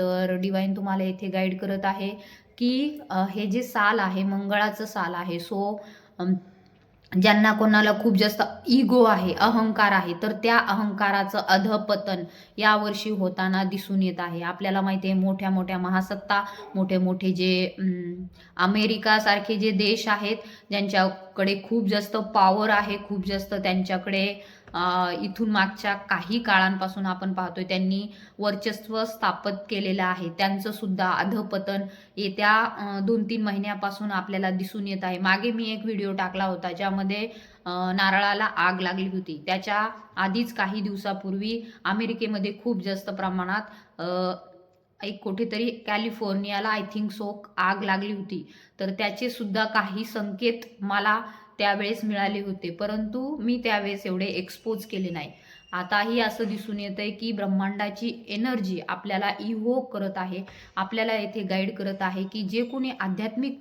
तर डिवाइन तुम्हाला इथे गाईड करत आहे की हे जे साल आहे मंगळाचं साल आहे. सो ज्यांना कोणाला खूप जास्त इगो आहे, अहंकार आहे, तर त्या अहंकाराचं अधःपतन यावर्षी होताना दिसून येत आहे. आपल्याला माहिती आहे मोठ्या मोठ्या महासत्ता, मोठे मोठे जे अमेरिकासारखे जे देश आहेत, ज्यांच्याकडे खूप जास्त पॉवर आहे, खूप जास्त त्यांच्याकडे इथून मागच्या काही काळांपासून आपण पाहतोय त्यांनी वर्चस्व स्थापित केलेलं आहे. त्यांचं सुद्धा अधःपतन येत्या 2-3 महिन्यापासून आपल्याला दिसून येत आहे. मागे मी एक व्हिडिओ टाकला होता ज्यामध्ये नारळाला आग लागली होती. त्याच्या आधीच काही दिवसापूर्वी अमेरिकेमध्ये खूप जास्त प्रमाणात एक कुठेतरी कॅलिफोर्नियाला आय थिंक सो आग लागली होती. तर त्याचे सुद्धा काही संकेत मला त्यावेळेस मिळाले होते, परंतु मी त्यावेळेस एवढे एक्सपोज केले नाही. आताही असं दिसून येतंय की ब्रह्मांडाची एनर्जी आपल्याला इव्होक करत आहे, आपल्याला येथे गाईड करत आहे की जे कोणी आध्यात्मिक